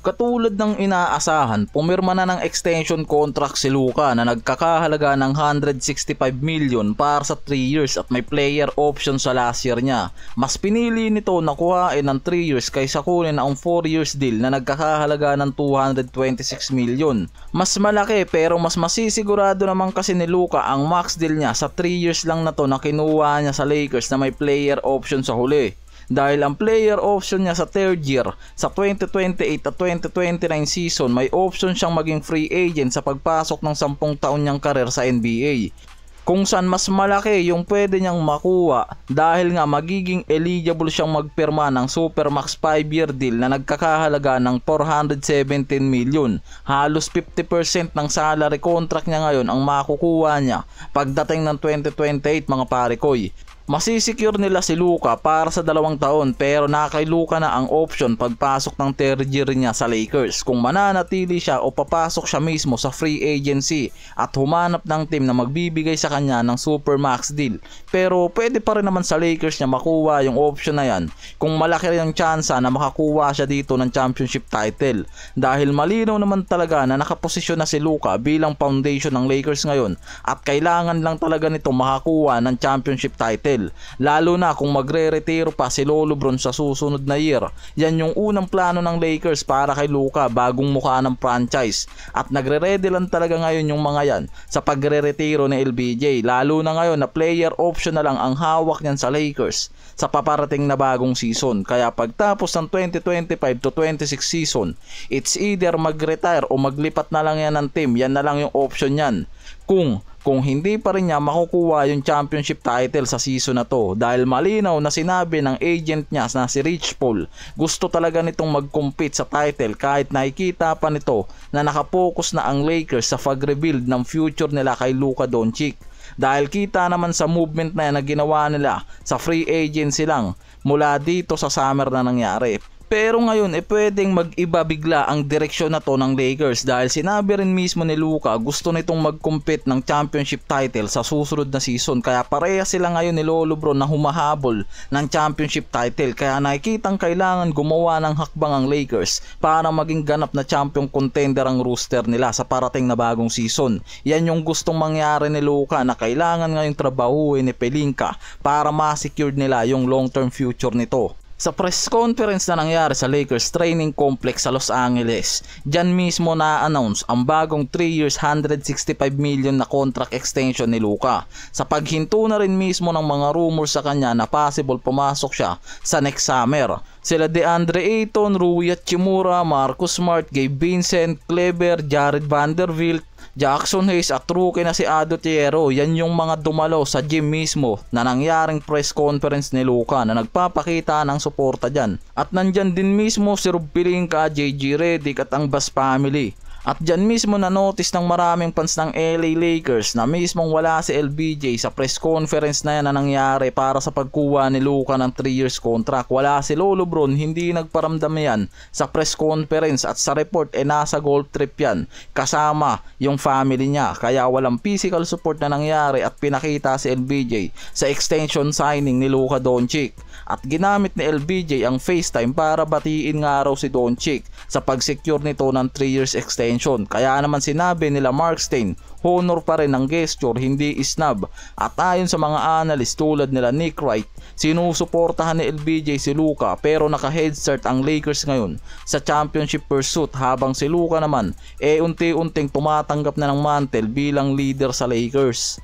Katulad ng inaasahan, pumirma na ng extension contract si Luka na nagkakahalaga ng 165 million para sa 3 years at may player option sa last year niya. Mas pinili nito na kuhain ng 3 years kaysa kunin ang 4 years deal na nagkakahalaga ng 226 million. Mas malaki pero mas masisigurado naman kasi ni Luka ang max deal niya sa 3 years lang na to na kinuha niya sa Lakers na may player option sa huli. Dahil ang player option niya sa third year, sa 2028 at 2029 season, may option siyang maging free agent sa pagpasok ng 10 taon niyang karir sa NBA. Kung saan mas malaki yung pwede niyang makuha dahil nga magiging eligible siyang magpirma ng Supermax 5-year deal na nagkakahalaga ng 417 million. Halos 50% ng salary contract niya ngayon ang makukuha niya pagdating ng 2028 mga parekoy. Masisecure nila si Luka para sa 2 taon pero nakay Luka na ang option pagpasok ng third year niya sa Lakers kung mananatili siya o papasok siya mismo sa free agency at humanap ng team na magbibigay sa kanya ng Supermax deal. Pero pwede pa rin naman sa Lakers niya makuha yung option na yan kung malaki rin ang tsansa na makakuha siya dito ng championship title. Dahil malinaw naman talaga na nakaposisyon na si Luka bilang foundation ng Lakers ngayon at kailangan lang talaga nito makakuha ng championship title. Lalo na kung magre-retiro pa si Lolo Bron sa susunod na year. Yan yung unang plano ng Lakers para kay Luka, bagong mukha ng franchise. At nagre-ready lang talaga ngayon yung mga yan sa pagre-retiro ni LBJ. Lalo na ngayon na player option na lang ang hawak niyan sa Lakers sa paparating na bagong season. Kaya pagtapos ng 2025 to 26 season, it's either mag-retire o maglipat na lang yan ng team. Yan na lang yung option yan. Kung hindi pa rin niya makukuha yung championship title sa season na to dahil malinaw na sinabi ng agent niya na si Rich Paul gusto talaga nitong mag-compete sa title kahit nakikita pa nito na nakapokus na ang Lakers sa pag-rebuild ng future nila kay Luka Doncic. Dahil kita naman sa movement na yan na ginawa nila sa free agency lang mula dito sa summer na nangyari. Pero ngayon pwedeng mag-iba bigla ang direksyon na to ng Lakers dahil sinabi rin mismo ni Luka gusto nitong mag-compete ng championship title sa susunod na season. Kaya pareha sila ngayon ni Lolo Bron na humahabol ng championship title. Kaya nakikitang kailangan gumawa ng hakbang ang Lakers para maging ganap na champion contender ang roster nila sa parating na bagong season. Yan yung gustong mangyari ni Luka na kailangan ngayong trabahuin ni Pelinka para ma-secure nila yung long-term future nito. Sa press conference na nangyari sa Lakers Training Complex sa Los Angeles, dyan mismo na-announce ang bagong 3 years 165 million na contract extension ni Luka. Sa paghinto na rin mismo ng mga rumors sa kanya na possible pumasok siya sa next summer. Sila DeAndre Ayton, Rui Hachimura, Marcus Smart, Gabe Vincent, Kleber, Jared Vanderbilt, Jackson Hayes at rookie na si Ado Thiero. Yan yung mga dumalo sa gym mismo na nangyaring press conference ni Luka na nagpapakita ng suporta dyan. At nandyan din mismo si Rob Pelinka, JJ Redick at ang Bass family. At dyan mismo na notice ng maraming fans ng LA Lakers na mismong wala si LBJ sa press conference na yan na nangyari para sa pagkuha ni Luka ng 3 years contract. Wala si Lolo Bron, hindi nagparamdam yan sa press conference at sa report nasa golf trip yan kasama yung family niya. Kaya walang physical support na nangyari at pinakita si LBJ sa extension signing ni Luka Doncic. At ginamit ni LBJ ang FaceTime para batiin nga raw si Doncic sa pag-secure nito ng 3 years extension. Kaya naman sinabi nila Mark Stein, honor pa rin ang gesture, hindi snub. At ayon sa mga analyst tulad nila Nick Wright, sinusuportahan ni LBJ si Luka pero naka-head start ang Lakers ngayon sa championship pursuit habang si Luka naman unti-unting tumatanggap na ng mantle bilang leader sa Lakers.